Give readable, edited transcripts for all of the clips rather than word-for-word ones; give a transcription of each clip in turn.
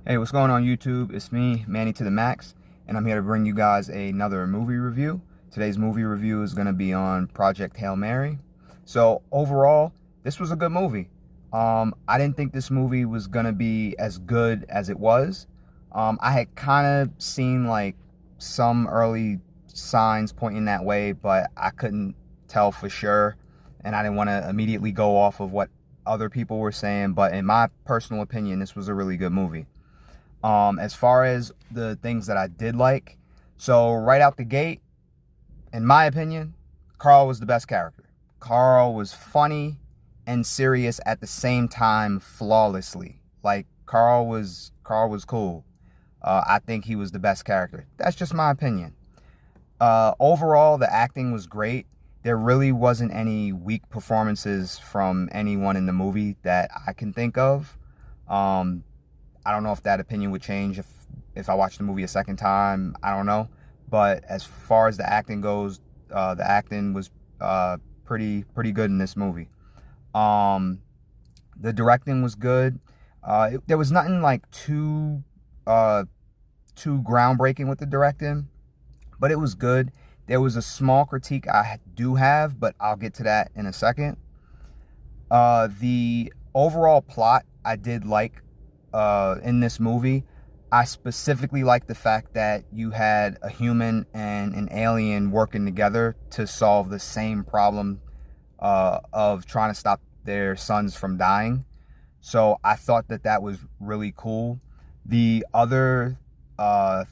Hey, what's going on YouTube? It's me, Manny to the Max, and I'm here to bring you guys another movie review. Today's movie review is going to be on Project Hail Mary. So overall, this was a good movie. I didn't think this movie was going to be as good as it was. I had kind of seen like some early signs pointing that way, but I couldn't tell for sure, and I didn't want to immediately go off of what other people were saying, but in my personal opinion, this was a really good movie. As far as the things that I did like, so right out the gate, in my opinion, Carl was the best character. Carl was funny and serious at the same time flawlessly. Like Carl was cool. I think he was the best character. That's just my opinion. Overall, the acting was great. There really wasn't any weak performances from anyone in the movie that I can think of. I don't know if that opinion would change if I watched the movie a second time. I don't know. But as far as the acting goes, the acting was pretty good in this movie. The directing was good. There was nothing like too groundbreaking with the directing, but it was good. There was a small critique I do have, but I'll get to that in a second. The overall plot I did like in this movie. I specifically like the fact that you had a human and an alien working together to solve the same problem of trying to stop their sons from dying. So I thought that that was really cool. The other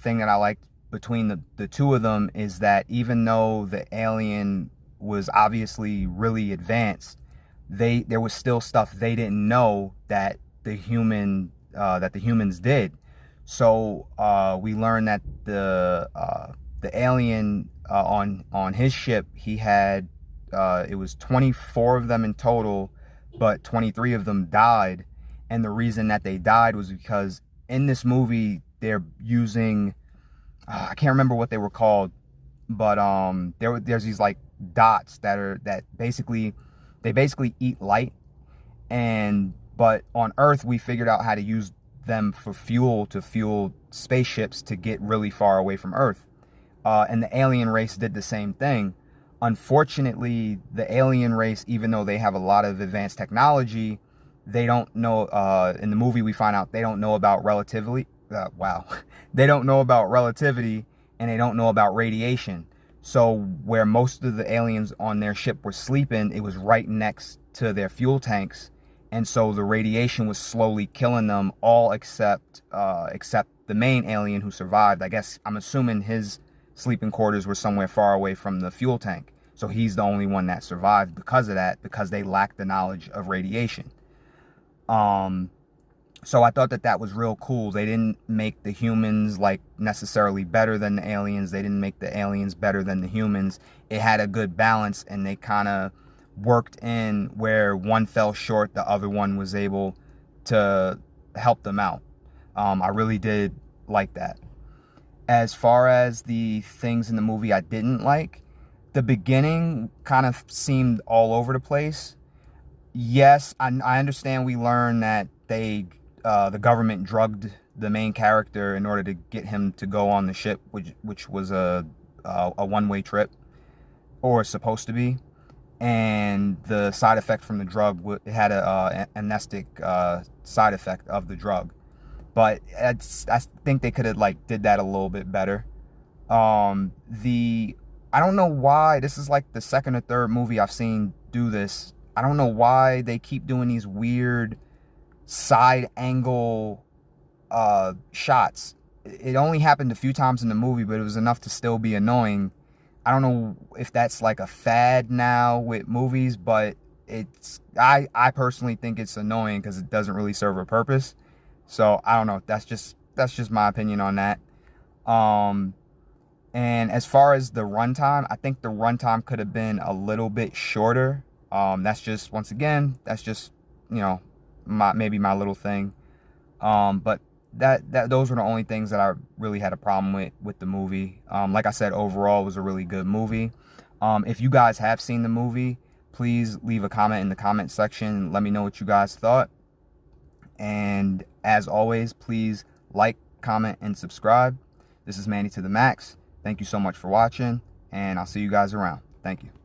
thing that I liked between the two of them is that even though the alien was obviously really advanced, there was still stuff they didn't know that the humans did. So we learned that the alien on his ship, he had it was 24 of them in total, but 23 of them died. And the reason that they died was because in this movie they're using I can't remember what they were called, but there's these like dots that basically eat light. And but on Earth we figured out how to use them for fuel to fuel spaceships to get really far away from Earth. And the alien race did the same thing. Unfortunately, the alien race, even though they have a lot of advanced technology, they don't know. In the movie, we find out they don't know about relativity. Wow, they don't know about relativity, and they don't know about radiation. So where most of the aliens on their ship were sleeping, it was right next to their fuel tanks, and so the radiation was slowly killing them all except the main alien who survived. I guess I'm assuming his sleeping quarters were somewhere far away from the fuel tank, so he's the only one that survived because of that, because they lacked the knowledge of radiation. So I thought that that was real cool. They didn't make the humans like necessarily better than the aliens. They didn't make the aliens better than the humans. It had a good balance, and they kind of worked in where one fell short, the other one was able to help them out. I really did like that. As far as the things in the movie I didn't like, the beginning kind of seemed all over the place. Yes, I understand we learned that the government drugged the main character in order to get him to go on the ship, which was a one-way trip, or supposed to be. And the side effect from the drug, it had a anesthetic side effect of the drug. But I think they could have like did that a little bit better. I don't know why this is like the second or third movie I've seen do this. I don't know why they keep doing these weird side angle shots. It only happened a few times in the movie, but it was enough to still be annoying. I don't know if that's like a fad now with movies, but I personally think it's annoying because it doesn't really serve a purpose. So I don't know. That's just my opinion on that. And as far as the runtime, I think the runtime could have been a little bit shorter. That's just, once again, that's just, you know, maybe my little thing. But those were the only things that I really had a problem with the movie. Like I said, overall it was a really good movie. If you guys have seen the movie, please leave a comment in the comment section. Let me know what you guys thought. And as always, please like, comment, and subscribe. This is Manny to the Max. Thank you so much for watching, and I'll see you guys around. Thank you.